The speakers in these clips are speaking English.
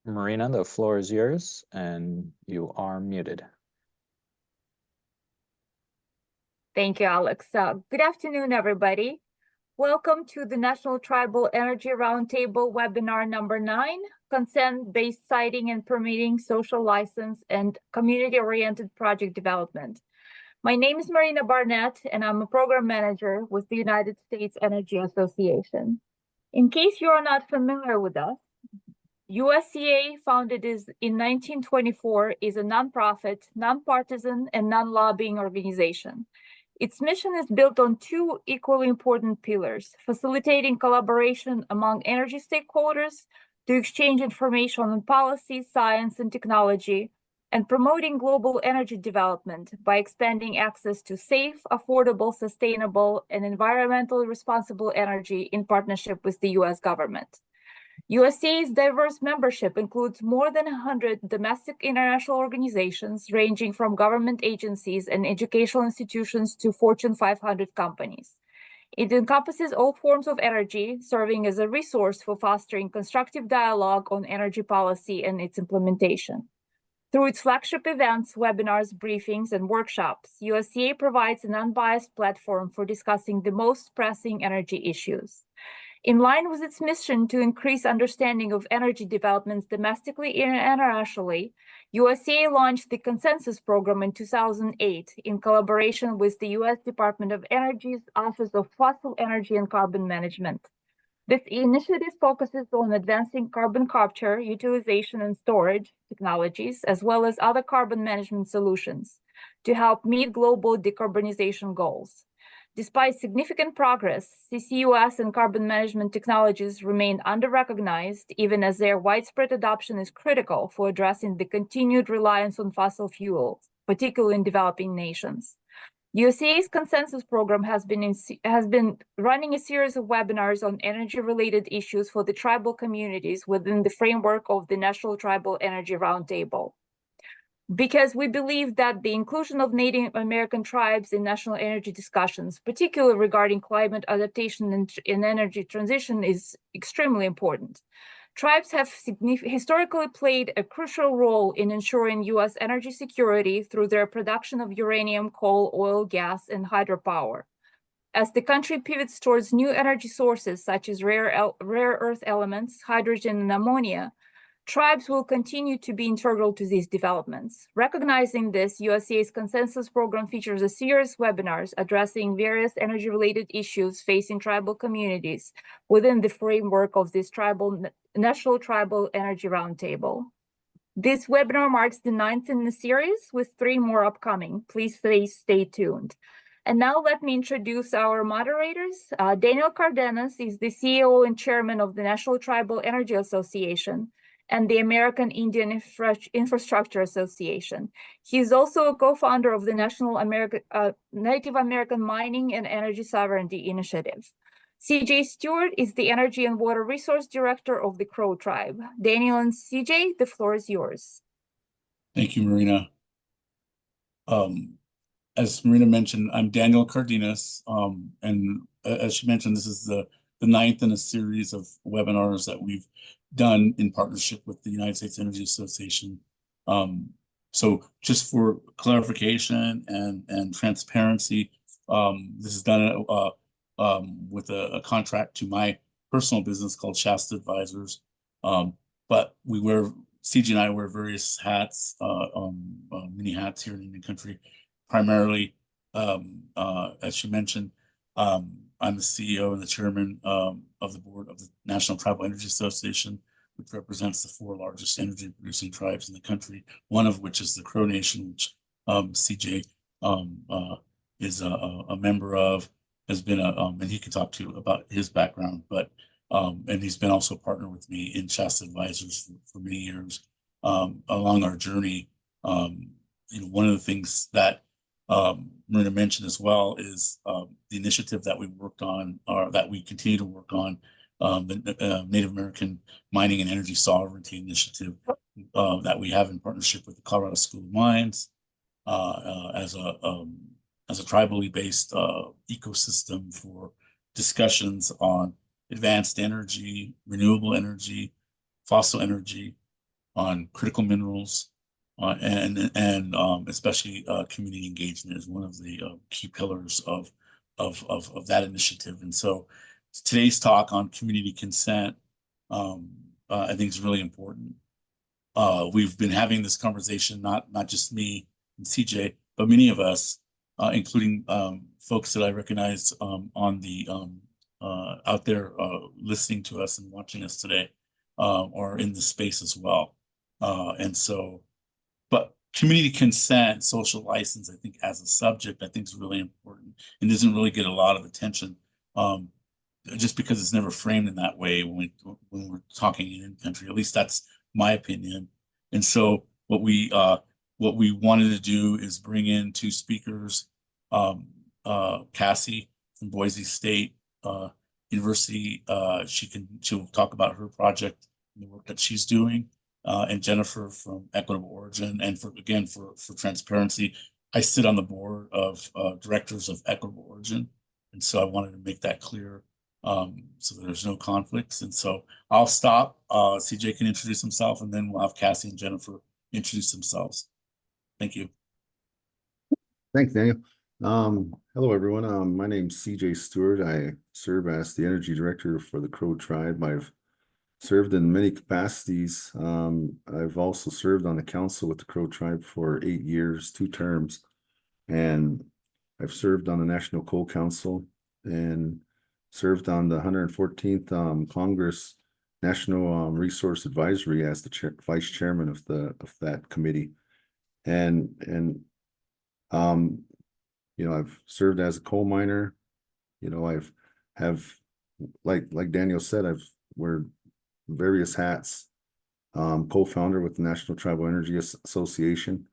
Marina, the floor is yours, and you are muted. Thank you, Alex. Good afternoon, everybody. Welcome to the National Tribal Energy Roundtable webinar number 9, Consent-Based Siting and Permitting, Social License, and Community-Oriented Project Development. My name is Marina Barnett, and I'm a program manager with the United States Energy Association. In case you are not familiar with us, USCA, founded in 1924, is a nonprofit, nonpartisan, and non-lobbying organization. Its mission is built on two equally important pillars: facilitating collaboration among energy stakeholders to exchange information on policy, science, and technology, and promoting global energy development by expanding access to safe, affordable, sustainable, and environmentally responsible energy in partnership with the US government. USA's diverse membership includes more than 100 domestic international organizations, ranging from government agencies and educational institutions to Fortune 500 companies. It encompasses all forms of energy, serving as a resource for fostering constructive dialogue on energy policy and its implementation. Through its flagship events, webinars, briefings, and workshops, USCA provides an unbiased platform for discussing the most pressing energy issues. In line with its mission to increase understanding of energy developments domestically and internationally, USCA launched the Consensus Program in 2008 in collaboration with the U.S. Department of Energy's Office of Fossil Energy and Carbon Management. This initiative focuses on advancing carbon capture, utilization, and storage technologies, as well as other carbon management solutions to help meet global decarbonization goals. Despite significant progress, CCUS and carbon management technologies remain under-recognized, even as their widespread adoption is critical for addressing the continued reliance on fossil fuels, particularly in developing nations. USA's Consensus Program has been running a series of webinars on energy-related issues for the tribal communities within the framework of the National Tribal Energy Roundtable. Because we believe that the inclusion of Native American tribes in national energy discussions, particularly regarding climate adaptation and energy transition, is extremely important. Tribes have historically played a crucial role in ensuring U.S. energy security through their production of uranium, coal, oil, gas, and hydropower. As the country pivots towards new energy sources such as rare earth elements, hydrogen, and ammonia, tribes will continue to be integral to these developments. Recognizing this, USCA's Consensus Program features a series of webinars addressing various energy-related issues facing tribal communities within the framework of this National Tribal Energy Roundtable. This webinar marks the 9th in the series, with 3 more upcoming. Please stay tuned. And now let me introduce our moderators. Daniel Cardenas is the CEO and chairman of the National Tribal Energy Association and the American Indian Infrastructure Association. He is also a co-founder of the Native American Mining and Energy Sovereignty Initiative. CJ Stewart is the Energy and Water Resource Director of the Crow Tribe. Daniel and CJ, the floor is yours. Thank you, Marina. As Marina mentioned, I'm Daniel Cardenas, and as she mentioned, this is the 9th in a series of webinars that we've done in partnership with the United States Energy Association. So just for clarification and transparency, this is done with a contract to my personal business called Shasta Advisors. But CG and I wear various hats, many hats here in the country. Primarily, as she mentioned, I'm the CEO and the chairman of the board of the National Tribal Energy Association, which represents the 4 largest energy producing tribes in the country, one of which is the Crow Nation, which CJ is a member of, has been and he can talk to you about his background, but and he's been also a partner with me in Shasta Advisors for many years. Along our journey, one of the things that Marina mentioned as well is the initiative that we worked on, or that we continue to work on, the Native American Mining and Energy Sovereignty Initiative that we have in partnership with the Colorado School of Mines as a tribally based ecosystem for discussions on advanced energy, renewable energy, fossil energy, on critical minerals, and especially community engagement is one of the key pillars of that initiative. And so today's talk on community consent, I think is really important. We've been having this conversation, not just me and CJ, but many of us, including folks that I recognize on the out there listening to us and watching us today, or in the space as well. And so, but community consent, social license, I think as a subject, I think is really important and doesn't really get a lot of attention. Just because it's never framed in that way when we're talking in country. At least that's my opinion. And so what we wanted to do is bring in two speakers, Cassie from Boise State University. She'll talk about her project and the work that she's doing, and Jennifer from Equitable Origin. And for transparency, I sit on the board of directors of Equitable Origin, and so I wanted to make that clear, so that there's no conflicts. And so I'll stop. CJ can introduce himself, and then we'll have Cassie and Jennifer introduce themselves. Thank you. Thanks, Daniel. Hello, everyone. My name's CJ Stewart. I serve as the Energy Director for the Crow Tribe. I've served in many capacities. I've also served on the council with the Crow Tribe for 8 years, 2 terms, and I've served on the National Coal Council and served on the 114th Congress National Resource Advisory as the vice chairman of that committee. And you know, I've served as a coal miner. You know, like Daniel said, I've wear various hats. Co-founder with the National Tribal Energy Association,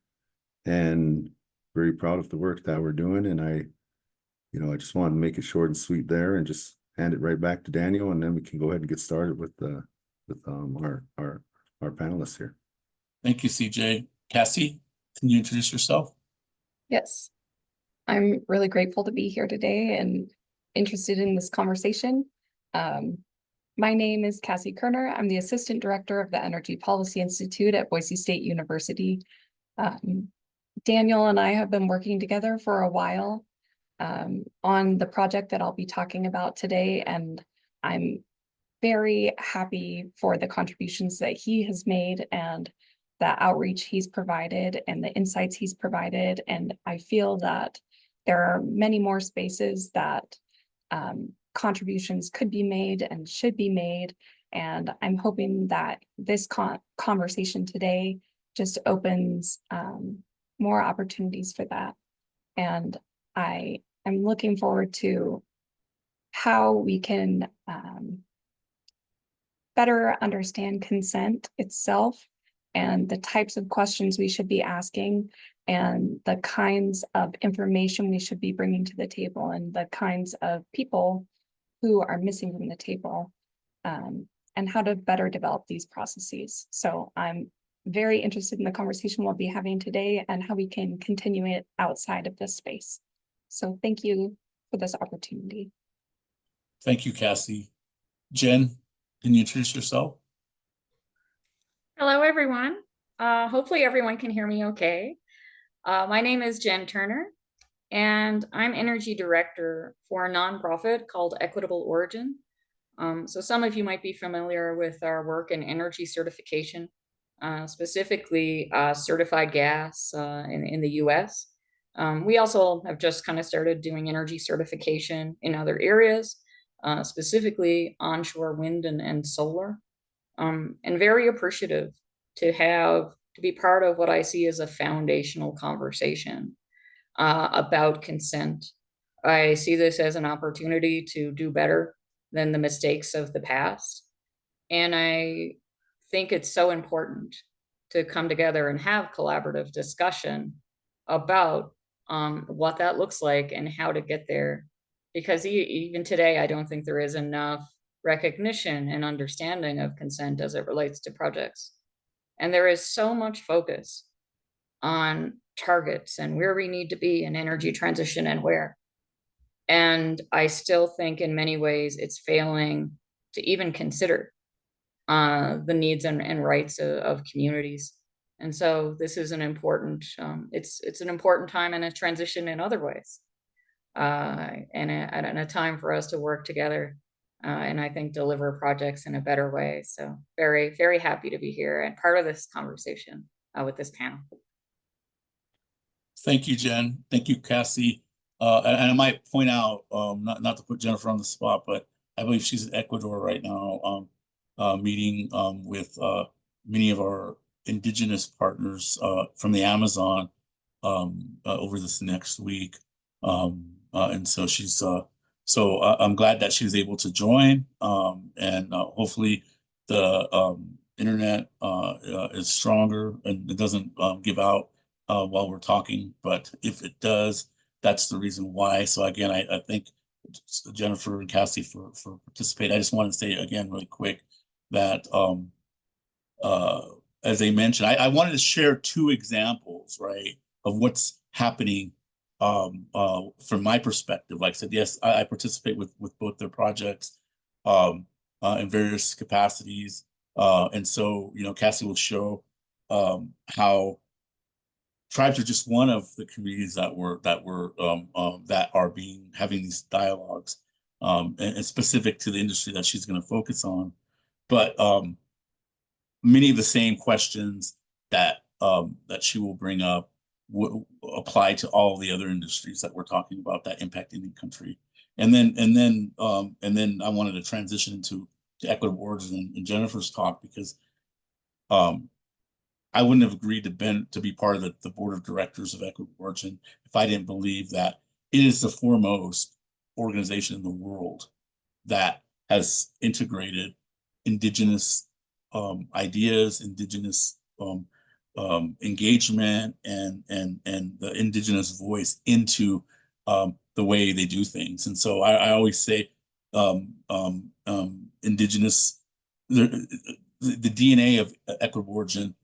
and very proud of the work that we're doing. And I just wanted to make it short and sweet there, and just hand it right back to Daniel, and then we can go ahead and get started with our panelists here. Thank you, CJ. Cassie, can you introduce yourself? Yes, I'm really grateful to be here today and interested in this conversation. My name is Cassie Kerner. I'm the Assistant Director of the Energy Policy Institute at Boise State University. Daniel and I have been working together for a while on the project that I'll be talking about today, and I'm very happy for the contributions that he has made and the outreach he's provided and the insights he's provided. And I feel that there are many more spaces that contributions could be made and should be made. And I'm hoping that this conversation today just opens more opportunities for that. And I am looking forward to how we can better understand consent itself and the types of questions we should be asking and the kinds of information we should be bringing to the table and the kinds of people who are missing from the table, and how to better develop these processes. So I'm very interested in the conversation we'll be having today and how we can continue it outside of this space. So thank you for this opportunity. Thank you, Cassie. Jen, can you introduce yourself? Hello, everyone. Hopefully everyone can hear me okay. My name is Jen Turner, and I'm Energy Director for a nonprofit called Equitable Origin. So some of you might be familiar with our work in energy certification, specifically certified gas in the US. We also have just kind of started doing energy certification in other areas, specifically onshore wind and solar. And very appreciative to be part of what I see as a foundational conversation about consent. I see this as an opportunity to do better than the mistakes of the past. And I think it's so important to come together and have collaborative discussion about what that looks like and how to get there. Because even today, I don't think there is enough recognition and understanding of consent as it relates to projects. And there is so much focus on targets and where we need to be in energy transition and where. And I still think in many ways it's failing to even consider the needs and rights of communities. And so this is an important, it's an important time and a transition in other ways, and a time for us to work together, and I think deliver projects in a better way. So very, very happy to be here and part of this conversation with this panel. Thank you, Jen. Thank you, Cassie. And I might point out, not to put Jennifer on the spot, but I believe she's in Ecuador right now, meeting with many of our indigenous partners from the Amazon over this next week. And so she's I'm glad that she was able to join, and hopefully the internet is stronger and it doesn't give out while we're talking, but if it does, that's the reason why. So again, I thank Jennifer and Cassie for participating. I just want to say again really quick that as I mentioned, I wanted to share two examples, right, of what's happening from my perspective. Like I said, yes, I participate with both their projects in various capacities. And so, you know, Cassie will show how tribes are just one of the communities that are having these dialogues, and specific to the industry that she's going to focus on. But many of the same questions that she will bring up apply to all the other industries that we're talking about that impact Indian country. And then I wanted to transition to equitable origin and Jennifer's talk, because I wouldn't have agreed to be part of the board of directors of Equitable Origin if I didn't believe that it is the foremost organization in the world that has integrated indigenous ideas, indigenous engagement, and the indigenous voice into the way they do things. And so I always say indigenous, the DNA of Equitable Origin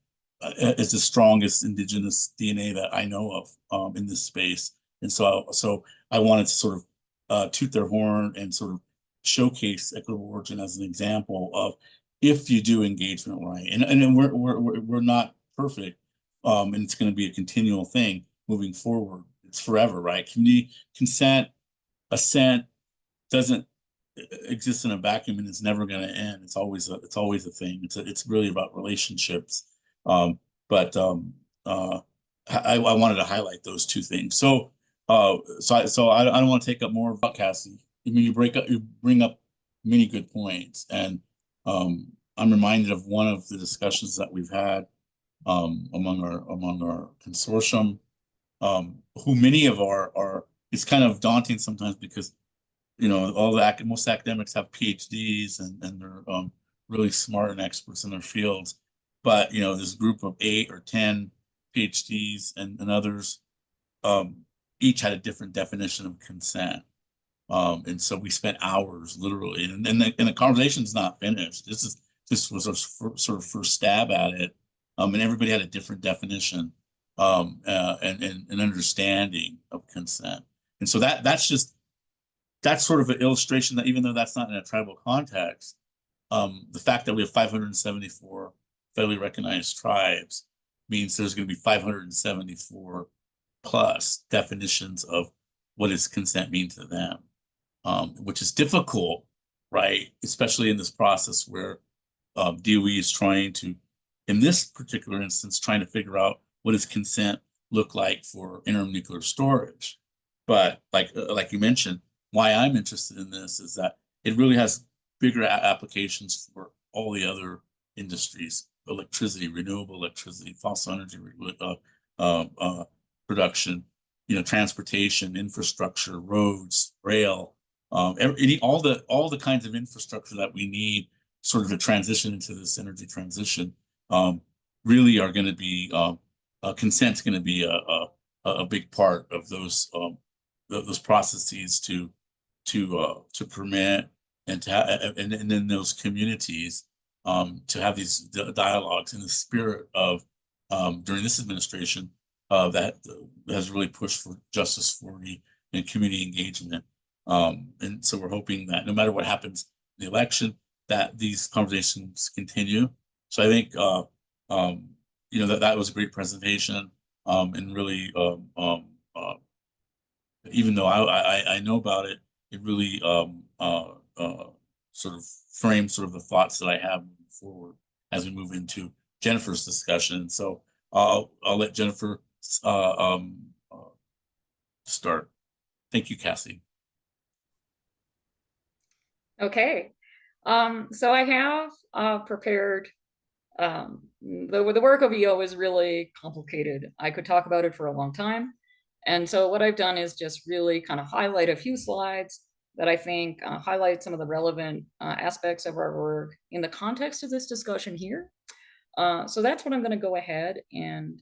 is the strongest indigenous DNA that I know of in this space. And so I wanted to sort of toot their horn and sort of showcase Equitable Origin as an example of, if you do engagement right, and we're not perfect, and it's going to be a continual thing moving forward. It's forever, right? Community consent, assent doesn't exist in a vacuum, and it's never going to end. It's always a thing. It's really about relationships. But I wanted to highlight those two things. So I don't want to take up more about Cassie. I mean, you bring up many good points, and I'm reminded of one of the discussions that we've had among our consortium, who many of are. It's kind of daunting sometimes because, you know, most academics have PhDs and they're really smart and experts in their fields. But, you know, this group of 8 or 10 PhDs and others each had a different definition of consent. And so we spent hours literally, and the conversation's not finished. This was our sort of first stab at it. And everybody had a different definition and understanding of consent. And so that's sort of an illustration that even though that's not in a tribal context, the fact that we have 574 federally recognized tribes means there's going to be 574 plus definitions of what does consent mean to them, which is difficult, right? Especially in this process where DOE is trying to, in this particular instance, trying to figure out what does consent look like for interim nuclear storage. But like you mentioned, why I'm interested in this is that it really has bigger applications for all the other industries: electricity, renewable electricity, fossil energy production, you know, transportation, infrastructure, roads, rail, all the kinds of infrastructure that we need sort of to transition into this energy transition, really are going to be consent's going to be a big part of those processes to permit and to and in those communities to have these dialogues in the spirit of during this administration that has really pushed for Justice 40 and community engagement. And so we're hoping that no matter what happens in the election, that these conversations continue. So I think that was a great presentation, and really even though I know about it, it really sort of frames sort of the thoughts that I have moving forward as we move into Jennifer's discussion. So I'll let Jennifer start. Thank you, Cassie. Okay, so I have prepared. The work of EO is really complicated. I could talk about it for a long time. And so what I've done is just really kind of highlight a few slides that I think highlight some of the relevant aspects of our work in the context of this discussion here. So that's what I'm going to go ahead and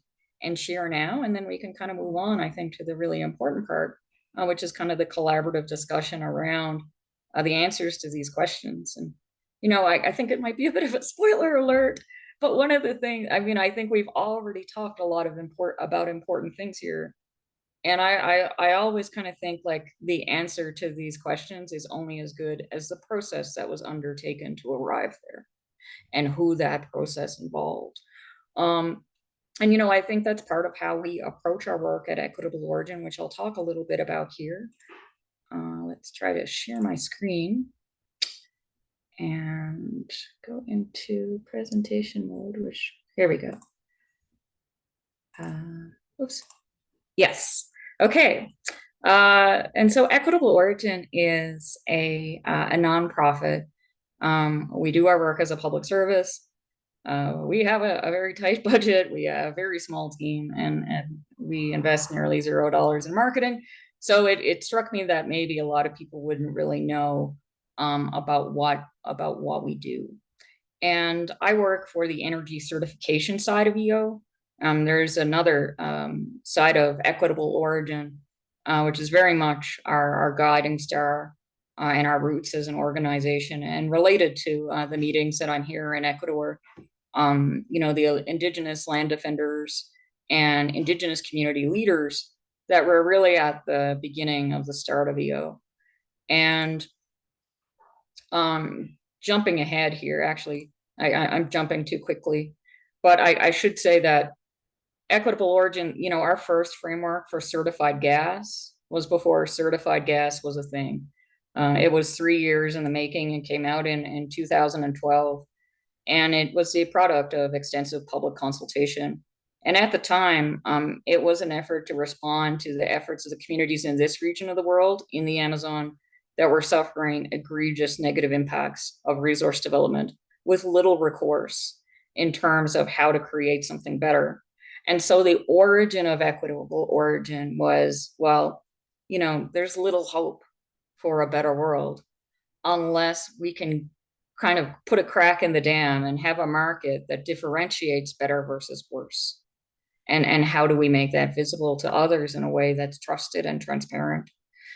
share now, and then we can kind of move on, I think, to the really important part, which is kind of the collaborative discussion around the answers to these questions. And I think it might be a bit of a spoiler alert, but one of the things, I think we've already talked a lot of about important things here. And I always kind of think like the answer to these questions is only as good as the process that was undertaken to arrive there and who that process involved. And I think that's part of how we approach our work at Equitable Origin, which I'll talk a little bit about here. Let's try to share my screen and go into presentation mode, which, here we go. Oops. Yes. Okay. And so Equitable Origin is a nonprofit. We do our work as a public service. We have a very tight budget. We have a very small team, and we invest nearly $0 in marketing. So it struck me that maybe a lot of people wouldn't really know about what we do. And I work for the energy certification side of EO. There's another side of Equitable Origin, which is very much our guiding star and our roots as an organization, and related to the meetings that I'm here in Ecuador. The indigenous land defenders and indigenous community leaders that were really at the beginning of the start of EO. And jumping ahead here, actually, I'm jumping too quickly, but I should say that Equitable Origin, our first framework for certified gas was before certified gas was a thing. It was 3 years in the making and came out in 2012. And it was the product of extensive public consultation. And at the time, it was an effort to respond to the efforts of the communities in this region of the world, in the Amazon, that were suffering egregious negative impacts of resource development with little recourse in terms of how to create something better. And so the origin of Equitable Origin was, well, there's little hope for a better world unless we can kind of put a crack in the dam and have a market that differentiates better versus worse. And how do we make that visible to others in a way that's trusted and transparent?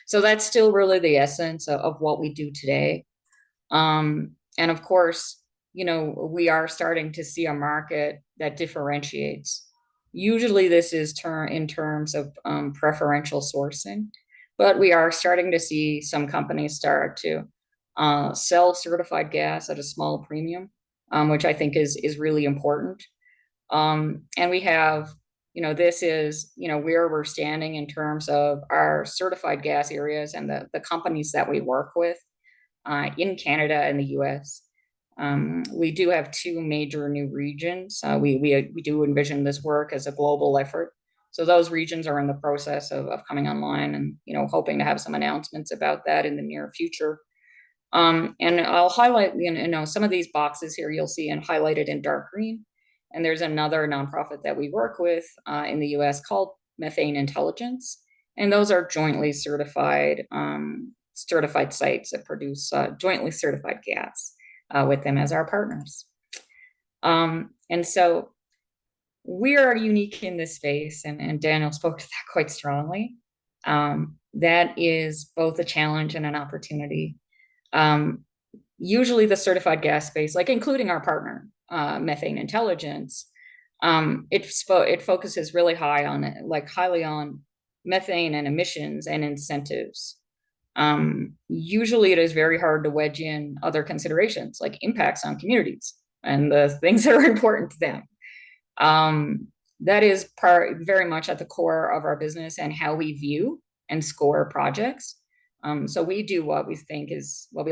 So that's still really the essence of what we do today. And of course, we are starting to see a market that differentiates. Usually this is in terms of preferential sourcing, but we are starting to see some companies start to sell certified gas at a small premium, which I think is really important. And we have, this is, where we're standing in terms of our certified gas areas and the companies that we work with in Canada and the US. We do have 2 major new regions. We do envision this work as a global effort. So those regions are in the process of coming online, and, hoping to have some announcements about that in the near future. And I'll highlight, some of these boxes here you'll see and highlighted in dark green. And there's another nonprofit that we work with in the US called Methane Intelligence. And those are jointly certified sites that produce jointly certified gas with them as our partners. And so we are unique in this space, and Daniel spoke to that quite strongly. That is both a challenge and an opportunity. Usually the certified gas space, like including our partner, Methane Intelligence, it focuses really highly on methane and emissions and incentives. usually it is very hard to wedge in other considerations like impacts on communities and the things that are important to them. That is very much at the core of our business and how we view and score projects. So we do what we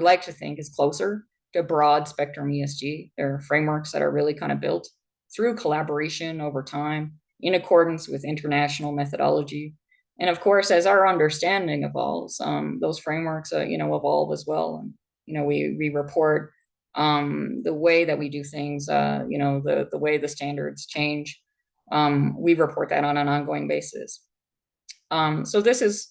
like to think is closer to broad spectrum ESG. There are frameworks that are really kind of built through collaboration over time in accordance with international methodology. And of course, as our understanding evolves, those frameworks, evolve as well. And, we report the way that we do things, the way the standards change. We report that on an ongoing basis. So this is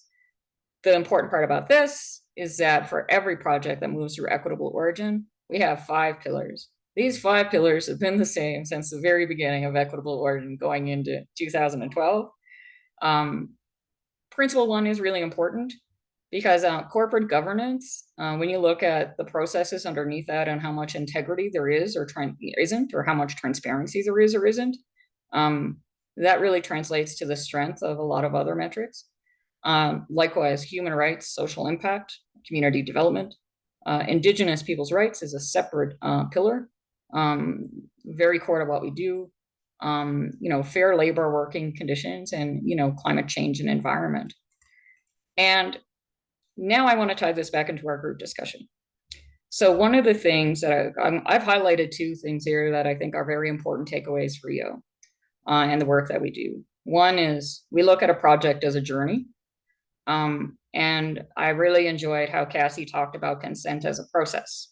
the important part about this is that for every project that moves through equitable origin, we have 5 pillars. These 5 pillars have been the same since the very beginning of equitable origin going into 2012. Principle 1 is really important because corporate governance, when you look at the processes underneath that and how much integrity there is or isn't, or how much transparency there is or isn't, that really translates to the strength of a lot of other metrics. Likewise, human rights, social impact, community development, Indigenous people's rights is a separate pillar, very core to what we do. Fair labor working conditions and, climate change and environment. And now I want to tie this back into our group discussion. So one of the things that I've highlighted 2 things here that I think are very important takeaways for you and the work that we do. One is we look at a project as a journey. And I really enjoyed how Cassie talked about consent as a process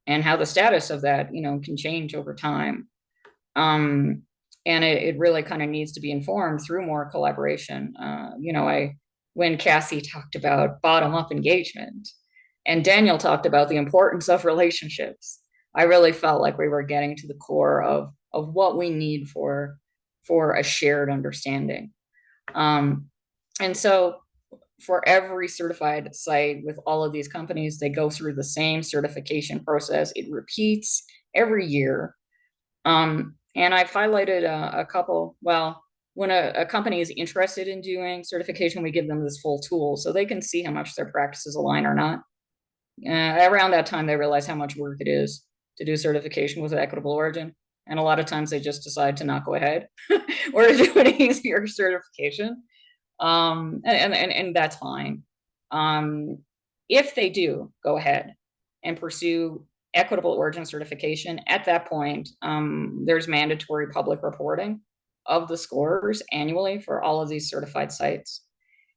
and how the status of that, can change over time. And it really kind of needs to be informed through more collaboration. When Cassie talked about bottom-up engagement and Daniel talked about the importance of relationships, I really felt like we were getting to the core of what we need for a shared understanding. And so for every certified site with all of these companies, they go through the same certification process. It repeats every year. And I've highlighted a couple. Well, when a company is interested in doing certification, we give them this full tool so they can see how much their practices align or not. Around that time, they realize how much work it is to do certification with equitable origin. And a lot of times they just decide to not go ahead or to do an easier certification. And that's fine. If they do go ahead and pursue equitable origin certification, at that point, there's mandatory public reporting of the scores annually for all of these certified sites.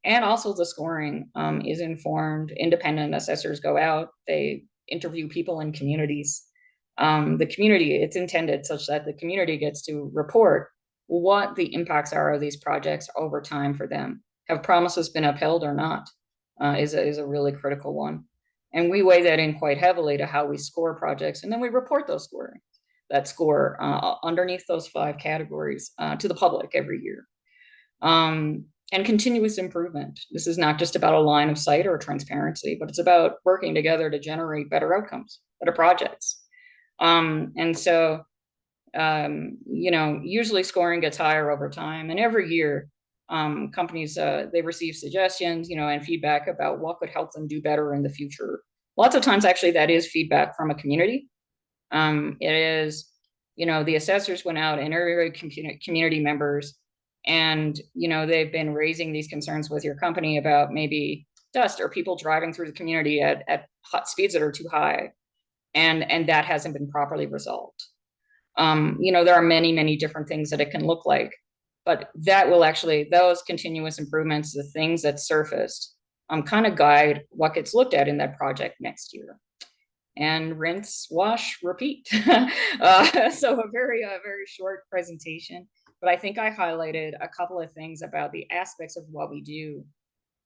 And also the scoring is informed. Independent assessors go out, they interview people in communities. The community, it's intended such that the community gets to report what the impacts are of these projects over time for them. Have promises been upheld or not is a really critical one. And we weigh that in quite heavily to how we score projects. And then we report those that score underneath those 5 categories to the public every year. And continuous improvement. This is not just about a line of sight or transparency, but it's about working together to generate better outcomes, better projects. And so, usually scoring gets higher over time. And every year, companies, they receive suggestions, and feedback about what could help them do better in the future. Lots of times, actually, that is feedback from a community. It is, the assessors went out and interviewed community members, and, they've been raising these concerns with your company about maybe dust or people driving through the community at hot speeds that are too high. And that hasn't been properly resolved. There are many, many different things that it can look like, but that will actually, those continuous improvements, the things that surfaced, kind of guide what gets looked at in that project next year. And rinse, wash, repeat. So a very short presentation, but I think I highlighted a couple of things about the aspects of what we do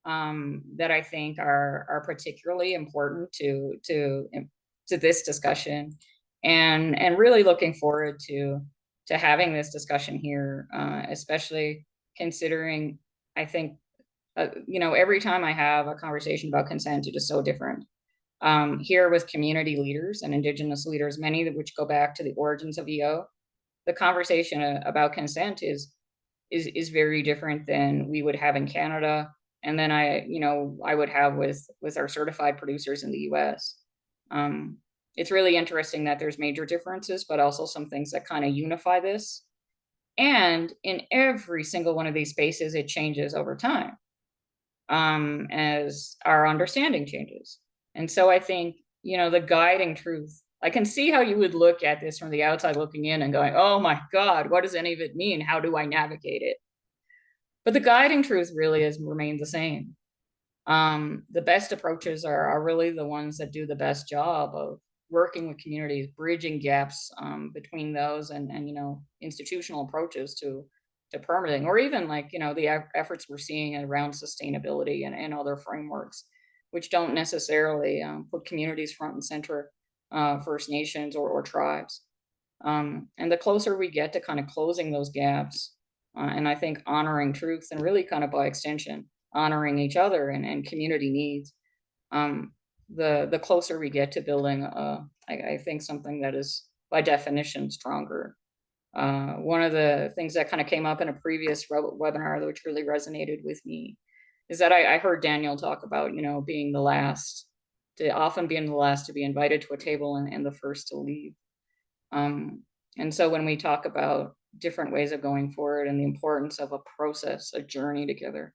that I think are particularly important to this discussion, and really looking forward to having this discussion here, especially considering, I think, every time I have a conversation about consent, it is so different. Here with community leaders and Indigenous leaders, many of which go back to the origins of EO, the conversation about consent is very different than we would have in Canada and then I would have with our certified producers in the US. It's really interesting that there's major differences, but also some things that kind of unify this. And in every single one of these spaces, it changes over time, as our understanding changes. And so I think, the guiding truth, I can see how you would look at this from the outside looking in and going, oh my God, what does any of it mean? How do I navigate it? But the guiding truth really has remained the same. The best approaches are really the ones that do the best job of working with communities, bridging gaps between those and institutional approaches to permitting, or even like the efforts we're seeing around sustainability and other frameworks, which don't necessarily put communities front and center, First Nations or tribes. And the closer we get to kind of closing those gaps, and I think honoring truth, and really kind of by extension honoring each other and community needs, the closer we get to building, I think, something that is by definition stronger. One of the things that kind of came up in a previous webinar, which really resonated with me, is that I heard Daniel talk about, being the last, often being the last to be invited to a table and the first to leave. And so when we talk about different ways of going forward and the importance of a process, a journey together,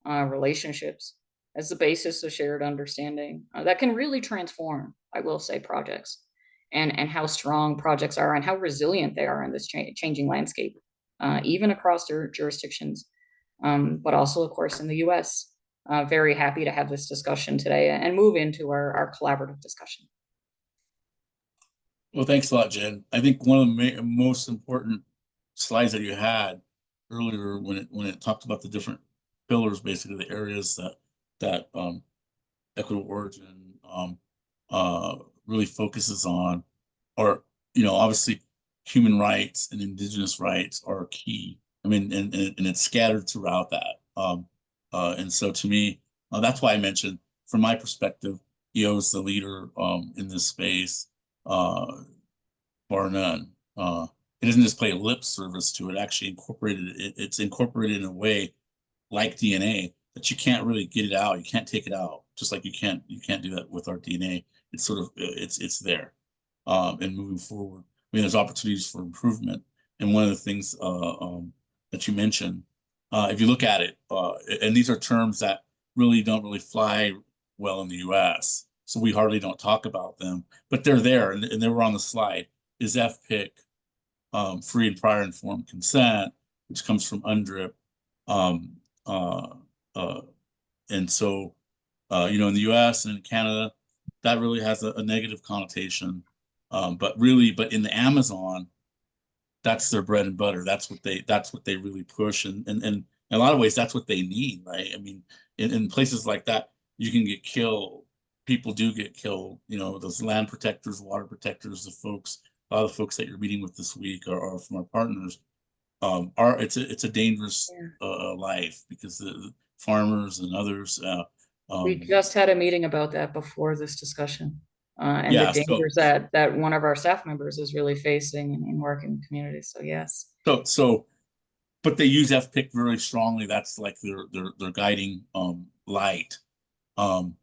relationships as the basis of shared understanding, that can really transform, I will say, projects, and how strong projects are and how resilient they are in this changing landscape, even across their jurisdictions, but also, of course, in the US. Very happy to have this discussion today and move into our collaborative discussion. Well, thanks a lot, Jen. I think one of the most important slides that you had earlier when it talked about the different pillars, basically the areas that equitable origin really focuses on, are, obviously human rights and indigenous rights are key. I mean, and it's scattered throughout that. And so to me, that's why I mentioned, from my perspective, EO is the leader in this space, bar none. It doesn't just play lip service to it, actually incorporated it. It's incorporated in a way like DNA that you can't really get it out. You can't take it out, just like you can't do that with our DNA. It's sort of, it's there. And moving forward, I mean, there's opportunities for improvement. And one of the things that you mentioned, if you look at it, and these are terms that really don't really fly well in the US, so we hardly don't talk about them, but they're there, and they were on the slide, is FPIC, free and prior informed consent, which comes from UNDRIP. And so, in the US and in Canada, that really has a negative connotation. But in the Amazon, that's their bread and butter. That's what they really push. And in a lot of ways, that's what they need, right? I mean, in places like that, you can get killed. People do get killed. Those land protectors, water protectors, a lot of the folks that you're meeting with this week are from our partners. It's a dangerous life, because the farmers and others. We just had a meeting about that before this discussion, and the dangers that one of our staff members is really facing in working in communities. So yes. But they use FPIC very strongly. That's like their guiding light. And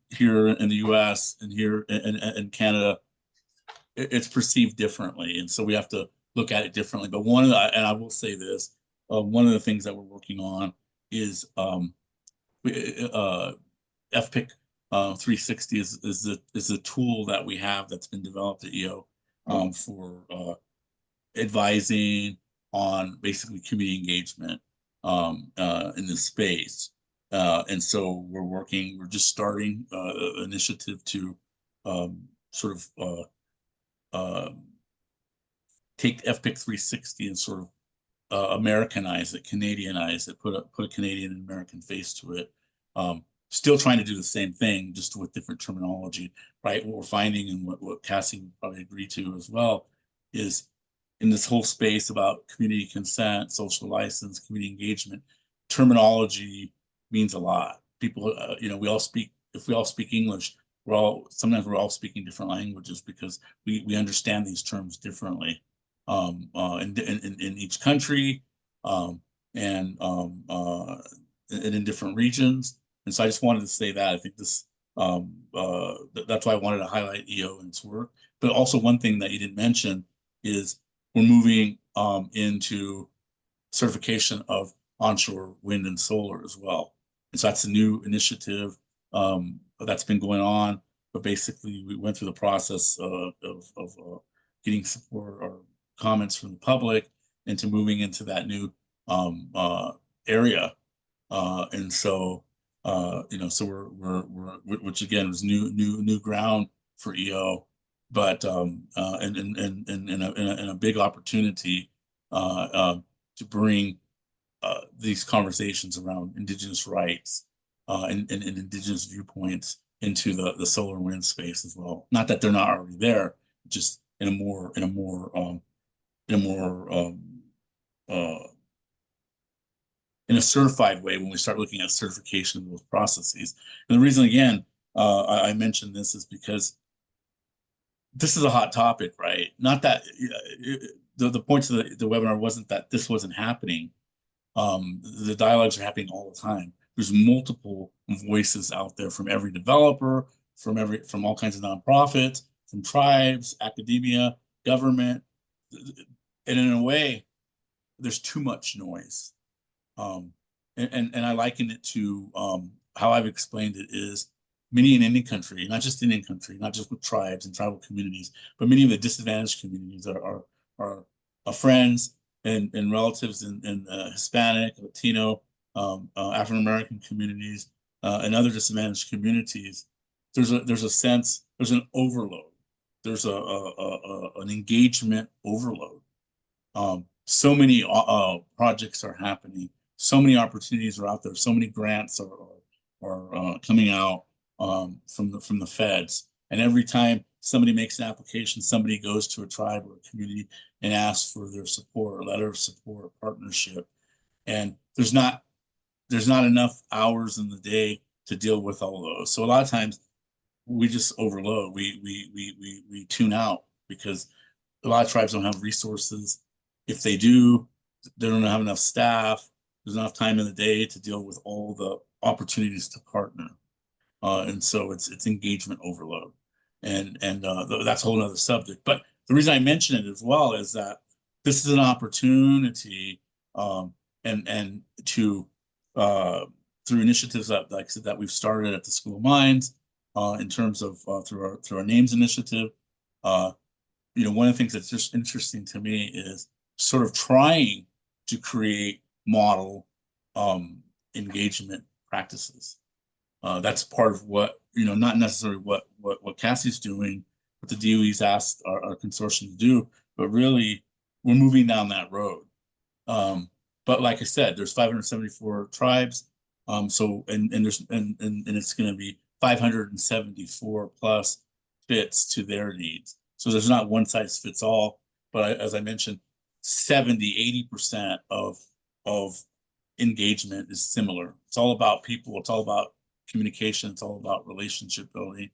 here in the US and here in Canada, it's perceived differently, and so we have to look at it differently. But and I will say this, one of the things that we're working on is FPIC 360 is the tool that we have that's been developed at EO for advising on basically community engagement in this space. And so we're just starting an initiative to sort of take FPIC 360 and sort of Americanize it, Canadianize it, put a Canadian and American face to it. Still trying to do the same thing, just with different terminology, right? What we're finding, and what Cassie would probably agree to as well, is in this whole space about community consent, social license, community engagement, terminology means a lot. People, we all speak, if we all speak English, sometimes we're all speaking different languages, because we understand these terms differently in each country, and in different regions. And so I just wanted to say that I think this that's why I wanted to highlight EO and its work. But also one thing that you didn't mention is we're moving into certification of onshore wind and solar as well. And so that's a new initiative that's been going on. But basically, we went through the process of getting support or comments from the public into moving into that new area. And so so we're which again was new ground for EO, but and a big opportunity to bring these conversations around Indigenous rights and Indigenous viewpoints into the solar and wind space as well. Not that they're not already there, just in a more in a certified way when we start looking at certification of those processes. And the reason, again, I mentioned this is because this is a hot topic, right? Not that the point of the webinar wasn't that this wasn't happening. The dialogues are happening all the time. There's multiple voices out there from every developer, from all kinds of nonprofits, from tribes, academia, government. And in a way, there's too much noise. And I liken it to how I've explained it is many in Indian country, not just Indian country, not just with tribes and tribal communities, but many of the disadvantaged communities are friends and relatives in Hispanic, Latino, African American communities, and other disadvantaged communities. There's a sense, there's an overload, there's an engagement overload. So many projects are happening, so many opportunities are out there, so many grants are coming out from the feds, and every time somebody makes an application, somebody goes to a tribe or a community and asks for their support, a letter of support, partnership, and there's not enough hours in the day to deal with all of those. So a lot of times we just overload, we tune out because a lot of tribes don't have resources. If they do, they don't have enough staff. There's enough time in the day to deal with all the opportunities to partner. And so it's engagement overload. And that's a whole nother subject. But the reason I mention it as well is that this is an opportunity and to through initiatives that, like I said, that we've started at the School of Mines in terms of through our names initiative. One of the things that's just interesting to me is sort of trying to create model engagement practices. That's part of what, not necessarily what Cassie's doing, what the DOE's asked our consortium to do, but really we're moving down that road. But like I said, there's 574 tribes. So there's it's going to be 574 plus fits to their needs. So there's not one size fits all, but as I mentioned, 70-80% of engagement is similar. It's all about people. It's all about communication. It's all about relationship building,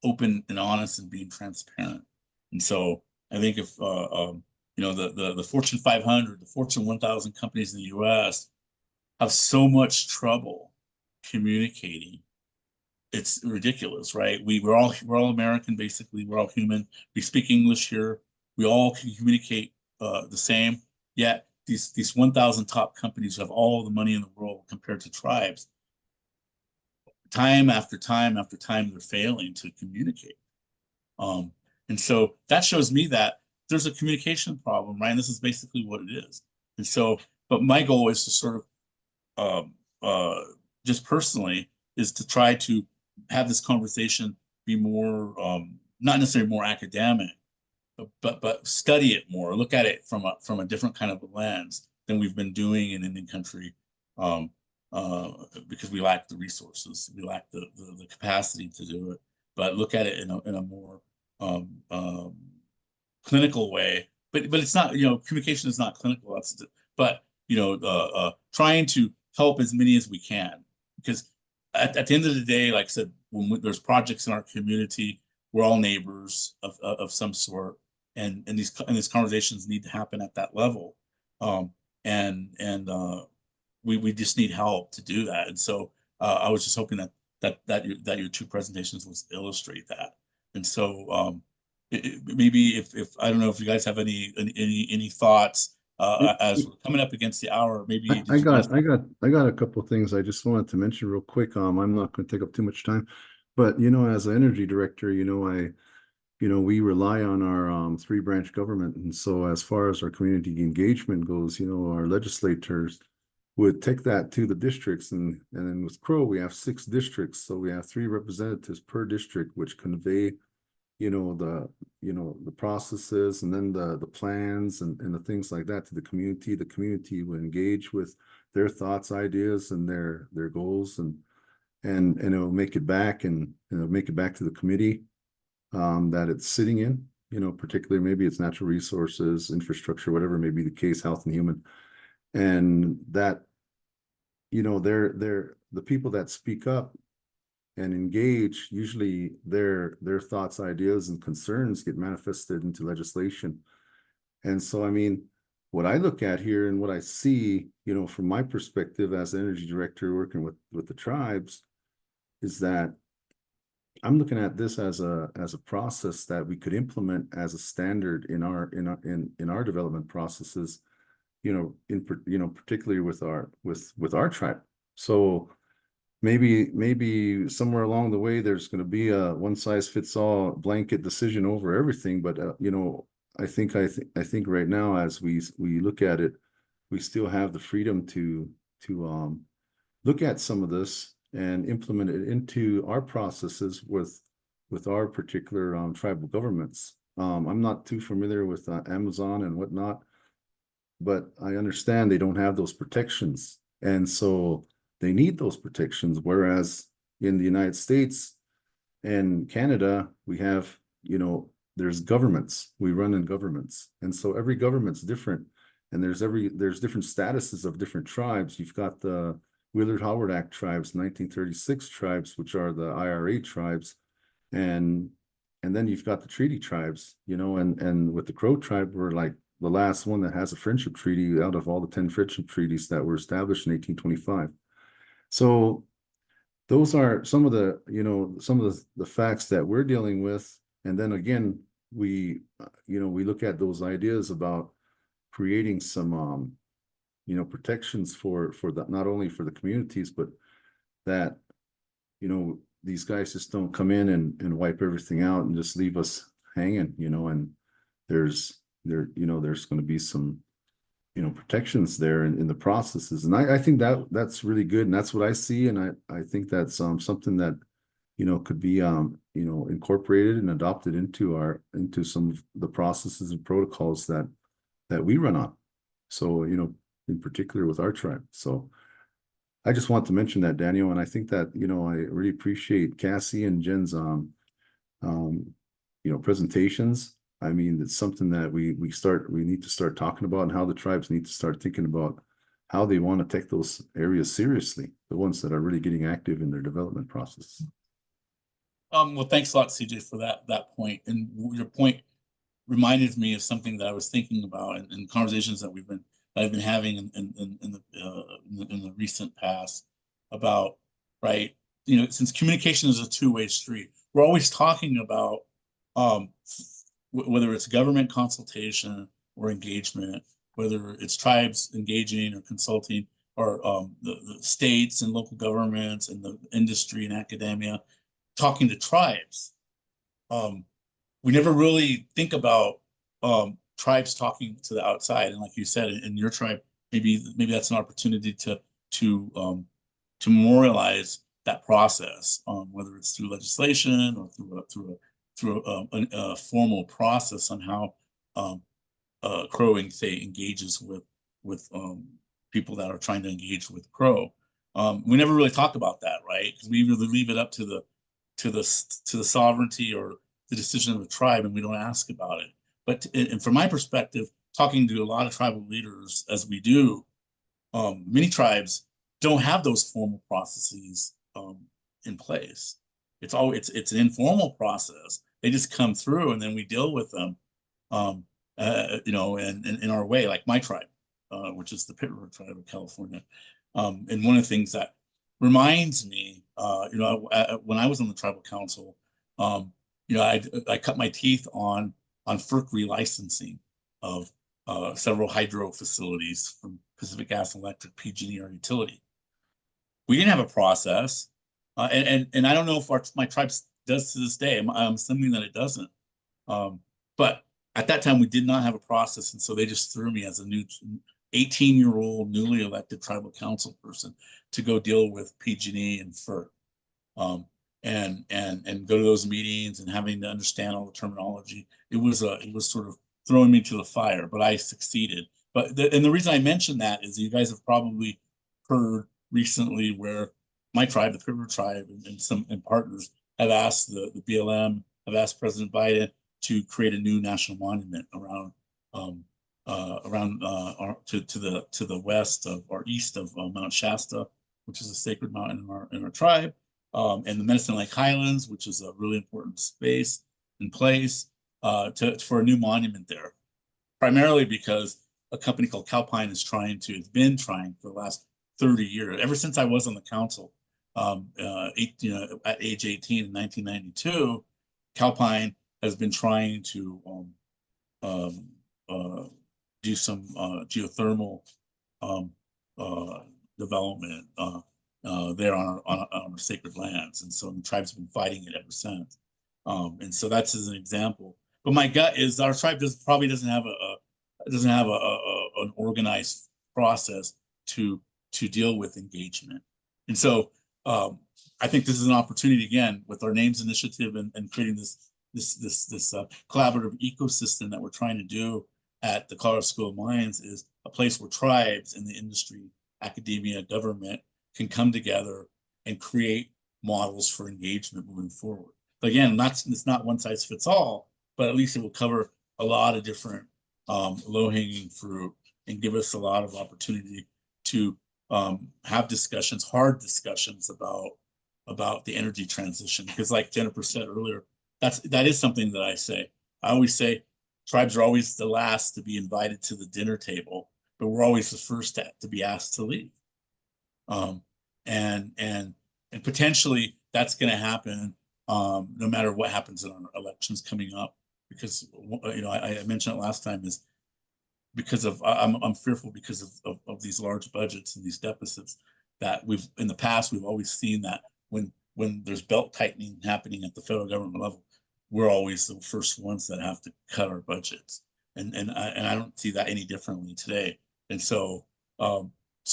open and honest and being transparent. And so I think if the Fortune 500, the Fortune 1000 companies in the US have so much trouble communicating, it's ridiculous, right? We're all American, basically. We're all human. We speak English here. We all can communicate the same. Yet these 1,000 top companies have all the money in the world compared to tribes. Time after time after time, they're failing to communicate. And so that shows me that there's a communication problem, right? And this is basically what it is. And so, but my goal is to sort of just personally is to try to have this conversation be more not necessarily more academic, but study it more, look at it from a different kind of a lens than we've been doing in Indian country, because we lack the resources, we lack the capacity to do it. But look at it in a more clinical way. But it's not, communication is not clinical. But trying to help as many as we can, because at the end of the day, like I said, when there's projects in our community, we're all neighbors of some sort, and these conversations need to happen at that level. We we just need help to do that. And so I was just hoping that your two presentations would illustrate that. And so maybe if I don't know if you guys have any thoughts as we're coming up against the hour, maybe I got a couple of things I just wanted to mention real quick. I'm not going to take up too much time, but as an energy director, we rely on our three branch government. And so as far as our community engagement goes, our legislators would take that to the districts, and then with Crow, we have 6 districts. So we have 3 representatives per district, which convey, the processes and then the plans and the things like that to the community. The community will engage with their thoughts, ideas, and their goals, and it'll make it back, and it'll make it back to the committee that it's sitting in, particularly maybe it's natural resources, infrastructure, whatever may be the case, health and human. And that, they're the people that speak up and engage, usually their thoughts, ideas, and concerns get manifested into legislation. And so, I mean, what I look at here and what I see, from my perspective as energy director working with the tribes, is that I'm looking at this as a process that we could implement as a standard in our development processes, particularly with our tribe. So maybe somewhere along the way there's going to be a one size fits all blanket decision over everything, but I think right now, as we look at it, we still have the freedom to look at some of this and implement it into our processes with our particular tribal governments. I'm not too familiar with Amazon and whatnot, but I understand they don't have those protections, and so they need those protections. Whereas in the United States and Canada, we have, there's governments. We run in governments, and so every government's different, and there's different statuses of different tribes. You've got the Willard-Howard Act tribes, 1936 tribes, which are the IRA tribes, and then you've got the treaty tribes, and with the Crow tribe, we're like the last one that has a friendship treaty out of all the 10 friendship treaties that were established in 1825. So those are some of the facts that we're dealing with. And then again, we look at those ideas about creating some protections for that, not only for the communities, but that these guys just don't come in and wipe everything out and just leave us hanging, and there's going to be some protections there in the processes. And I think that's really good, and that's what I see, and I think that's something that could be incorporated and adopted into some of the processes and protocols that we run on. So in particular with our tribe. So I just want to mention that, Daniel, and I think that I really appreciate Cassie and Jen's presentations. I mean, it's something that we need to start talking about, and how the tribes need to start thinking about how they want to take those areas seriously, the ones that are really getting active in their development process. Well, thanks a lot, CJ, for that point. And your point reminded me of something that I was thinking about in conversations that I've been having in the recent past about, right, since communication is a two-way street, we're always talking about whether it's government consultation or engagement, whether it's tribes engaging or consulting, or the states and local governments and the industry and academia talking to tribes. We never really think about tribes talking to the outside. And like you said, in your tribe, maybe that's an opportunity to memorialize that process, whether it's through legislation or through a formal process on how Crow, say, engages with people that are trying to engage with Crow. We never really talk about that, right? Because we really leave it up to the sovereignty or the decision of the tribe, and we don't ask about it. But and from my perspective, talking to a lot of tribal leaders, as we do, many tribes don't have those formal processes in place. It's an informal process. They just come through, and then we deal with them, and in our way, like my tribe, which is the Pit River tribe of California. And one of the things that reminds me, when I was on the tribal council, I cut my teeth on FERC relicensing of several hydro facilities from Pacific Gas and Electric, PG&E, our utility. We didn't have a process, and I don't know if my tribe does to this day. I'm assuming that it doesn't. But at that time, we did not have a process, and so they just threw me as a new 18-year-old newly elected tribal council person to go deal with PG&E and FERC, and go to those meetings and having to understand all the terminology. It was sort of throwing me to the fire, but I succeeded. But the reason I mention that is you guys have probably heard recently where my tribe, the River Tribe, and some partners have asked the BLM, have asked President Biden to create a new national monument around to the west of or east of Mount Shasta, which is a sacred mountain in our tribe, and the Medicine Lake Highlands, which is a really important space and place for a new monument there. Primarily because a company called Calpine has been trying for the last 30 years, ever since I was on the council, at age 18 in 1992, Calpine has been trying to do some geothermal development there on our sacred lands, and so the tribe's been fighting it ever since. And so that's as an example. But my gut is our tribe probably doesn't have an organized process to deal with engagement. And so I think this is an opportunity again with our Names Initiative and creating this collaborative ecosystem that we're trying to do at the Colorado School of Mines, is a place where tribes in the industry, academia, government can come together and create models for engagement moving forward. But again, it's not one size fits all, but at least it will cover a lot of different low-hanging fruit and give us a lot of opportunity to have discussions, hard discussions about the energy transition. Because like Jennifer said earlier, that is something that I say. I always say tribes are always the last to be invited to the dinner table, but we're always the first to be asked to leave. And potentially that's going to happen no matter what happens in our elections coming up. Because I mentioned it last time, is because of I'm fearful because of these large budgets and these deficits that in the past we've always seen that when there's belt tightening happening at the federal government level, we're always the first ones that have to cut our budgets, and I don't see that any differently today. And so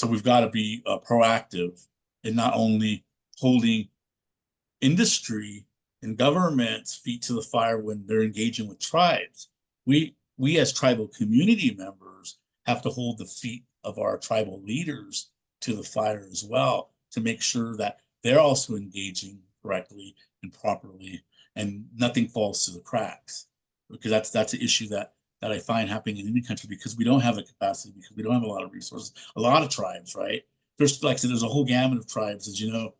we've got to be proactive in not only holding industry and government's feet to the fire when they're engaging with tribes. We as tribal community members have to hold the feet of our tribal leaders to the fire as well, to make sure that they're also engaging correctly and properly, and nothing falls through the cracks. Because that's an issue that I find happening in any country, because we don't have the capacity, because we don't have a lot of resources. A lot of tribes, right? There's like I said, there's a whole gamut of tribes, as you know.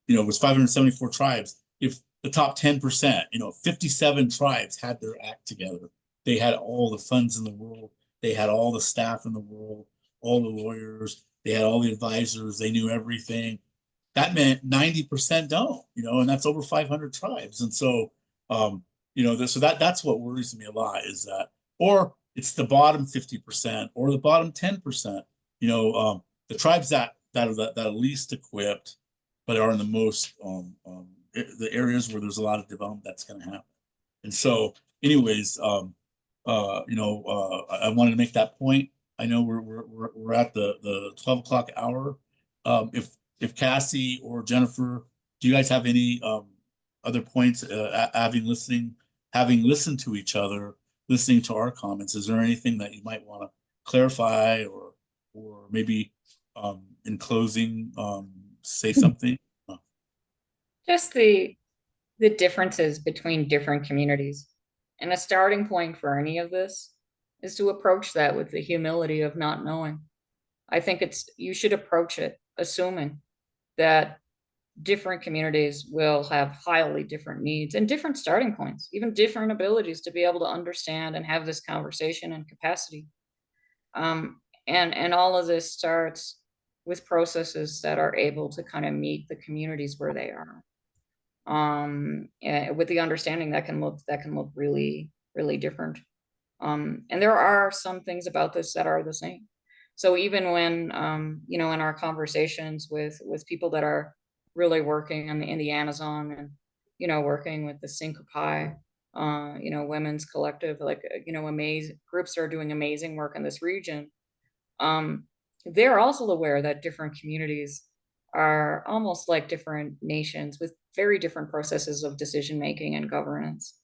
It was 574 tribes. If the top 10%, 57 tribes had their act together. They had all the funds in the world. They had all the staff in the world, all the lawyers. They had all the advisors. They knew everything. That meant 90% don't, and that's over 500 tribes. And so, so that's what worries me a lot, is that, or it's the bottom 50% or the bottom 10%, the tribes that are least equipped, but are in the most, the areas where there's a lot of development that's going to happen. And so anyways, I wanted to make that point. I know we're at the 12 o'clock hour. If Cassie or Jennifer, do you guys have any other points, having listened to each other, listening to our comments, is there anything that you might want to clarify or maybe in closing say something? Just the differences between different communities. And a starting point for any of this is to approach that with the humility of not knowing. I think you should approach it assuming that different communities will have highly different needs and different starting points, even different abilities to be able to understand and have this conversation and capacity. And all of this starts with processes that are able to kind of meet the communities where they are. With the understanding that can look really, really different. And there are some things about this that are the same. So even when, you know, in our conversations with people that are really working in the Amazon and, you know, working with the Syncopi, you know, women's collective, like, you know, amazing groups that are doing amazing work in this region. They're also aware that different communities are almost like different nations with very different processes of decision making and governance.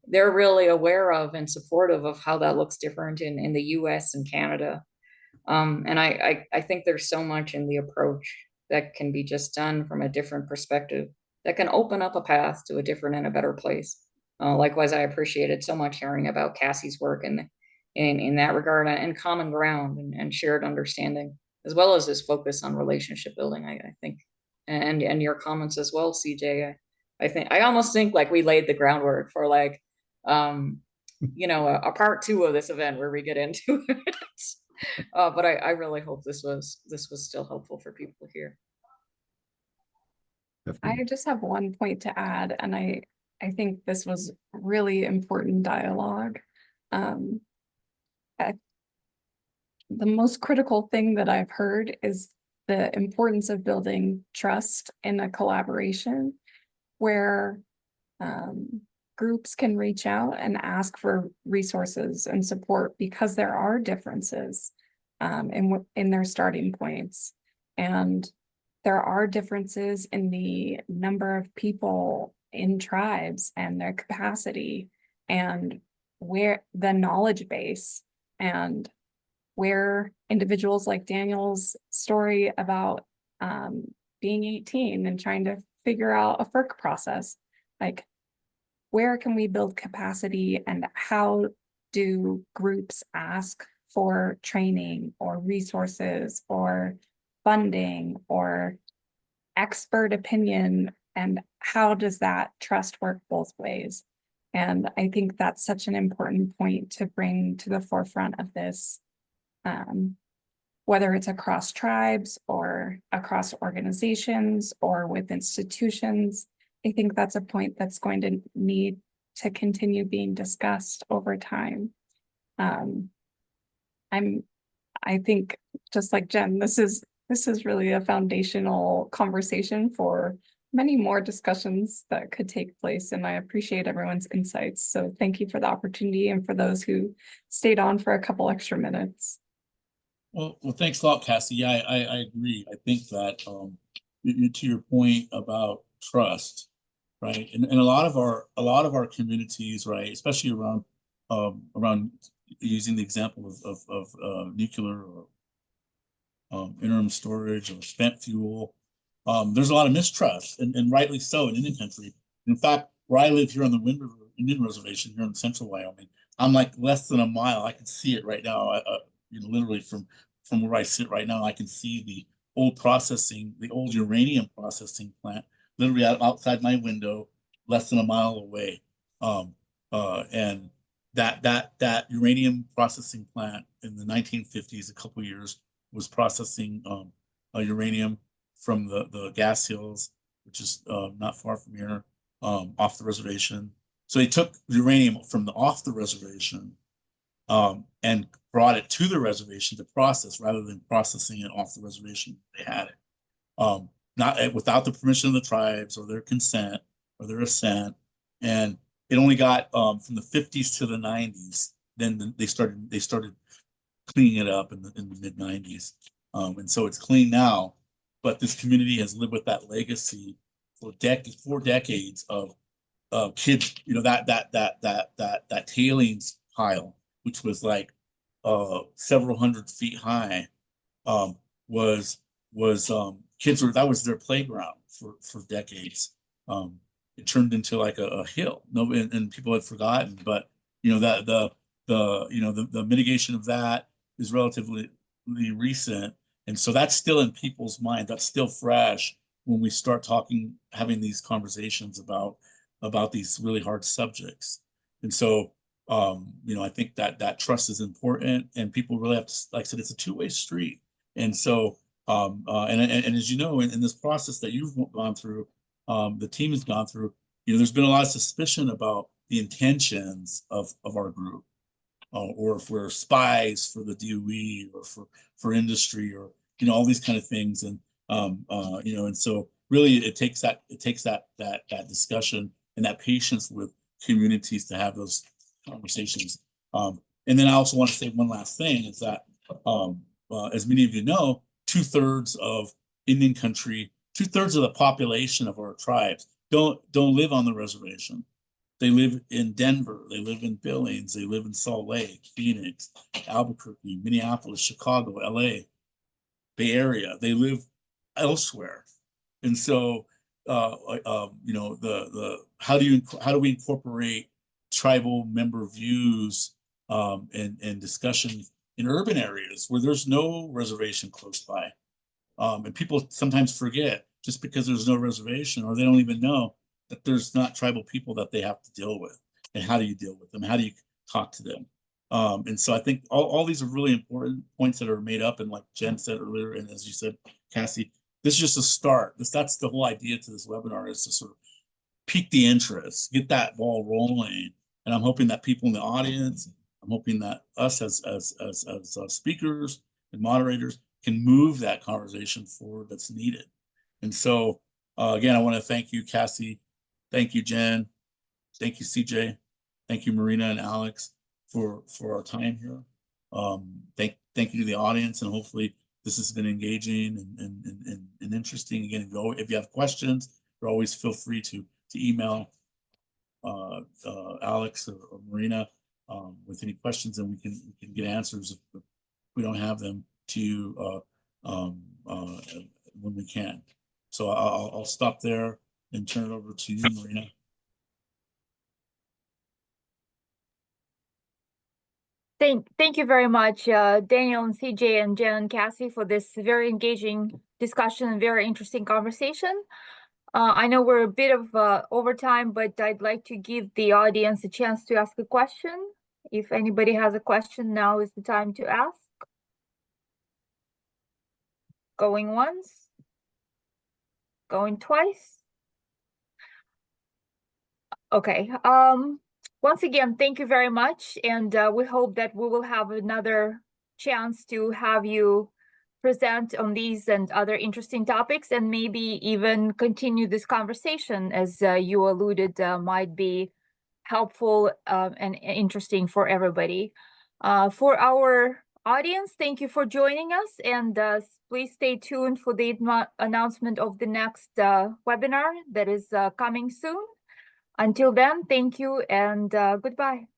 They're really aware of and supportive of how that looks different in the US and Canada. And I think there's so much in the approach that can be just done from a different perspective that can open up a path to a different and a better place. Likewise, I appreciated so much hearing about Cassie's work in that regard, and common ground and shared understanding, as well as this focus on relationship building, I think, and your comments as well, CJ. I almost think like we laid the groundwork for like, you know, a part 2 of this event where we get into it. But I really hope this was still helpful for people here. I just have one point to add, and I think this was really important dialogue. The most critical thing that I've heard is the importance of building trust in a collaboration where groups can reach out and ask for resources and support because there are differences in their starting points. And there are differences in the number of people in tribes and their capacity and where the knowledge base, and where individuals like Daniel's story about being 18 and trying to figure out a FERC process, like where can we build capacity and how do groups ask for training or resources or funding or expert opinion, and how does that trust work both ways? And I think that's such an important point to bring to the forefront of this, whether it's across tribes or across organizations or with institutions. I think that's a point that's going to need to continue being discussed over time. I think, just like Jen, this is really a foundational conversation for many more discussions that could take place, and I appreciate everyone's insights. So thank you for the opportunity and for those who stayed on for a couple extra minutes. Well, thanks a lot, Cassie. Yeah, I agree. I think that to your point about trust, right? And a lot of our communities, right, especially around using the example of nuclear or interim storage or spent fuel, there's a lot of mistrust, and rightly so in Indian country. In fact, where I live here on the Wind River Indian Reservation here in central Wyoming, I'm like less than a mile. I can see it right now. You know, literally from where I sit right now, I can see the old uranium processing plant, literally outside my window, less than a mile away. And that uranium processing plant in the 1950s, a couple of years, was processing uranium from the gas hills, which is not far from here, off the reservation. So they took uranium from off the reservation and brought it to the reservation to process, rather than processing it off the reservation. They had it, not without the permission of the tribes or their consent or their assent. And it only got from the 50s to the 90s. Then they started cleaning it up in the mid 90s, and so it's clean now. But this community has lived with that legacy for 4 decades of kids. You know, that tailings pile, which was like several hundred feet high, was kids were, that was their playground for decades. It turned into like a hill. And people had forgotten, but you know that the mitigation of that is relatively recent, and so that's still in people's mind. That's still fresh when we start having these conversations about these really hard subjects. And so you know, I think that trust is important, and people really have to, like I said, it's a two-way street. And so And as you know, in this process that you've gone through, the team has gone through, there's been a lot of suspicion about the intentions of our group, or if we're spies for the DOE or for industry, or all these kind of things. And and so really it takes that discussion and that patience with communities to have those conversations. And then I also want to say one last thing is that as many of you know, 2/3 of Indian country, 2/3 of the population of our tribes don't live on the reservation. They live in Denver, they live in Billings, they live in Salt Lake, Phoenix, Albuquerque, Minneapolis, Chicago, LA, Bay Area. They live elsewhere. And so how do we incorporate tribal member views and discussion in urban areas where there's no reservation close by? And people sometimes forget, just because there's no reservation, or they don't even know that there's not tribal people that they have to deal with. And how do you deal with them? How do you talk to them? And so I think all these are really important points that are made up. And like Jen said earlier, and as you said, Cassie, this is just a start. That's the whole idea to this webinar, is to sort of pique the interest, get that ball rolling. And I'm hoping that people in the audience, I'm hoping that us as speakers and moderators can move that conversation forward that's needed. And so again, I want to thank you, Cassie. Thank you, Jen. Thank you, CJ. Thank you, Marina and Alex, for our time here. Thank you to the audience, and hopefully this has been engaging and interesting. Again, if you have questions, you always feel free to email Alex or Marina with any questions, and we can get answers if we don't have them to you when we can. So I'll stop there and turn it over to you, Marina. Thank you very much, Daniel and CJ and Jen and Cassie, for this very engaging discussion and very interesting conversation. I know we're a bit of overtime, but I'd like to give the audience a chance to ask a question. If anybody has a question, now is the time to ask. Going once, going twice. Okay. Once again, thank you very much. And we hope that we will have another chance to have you present on these and other interesting topics, and maybe even continue this conversation, as you alluded, might be helpful and interesting for everybody. For our audience, thank you for joining us, and please stay tuned for the announcement of the next webinar that is coming soon. Until then, thank you and goodbye.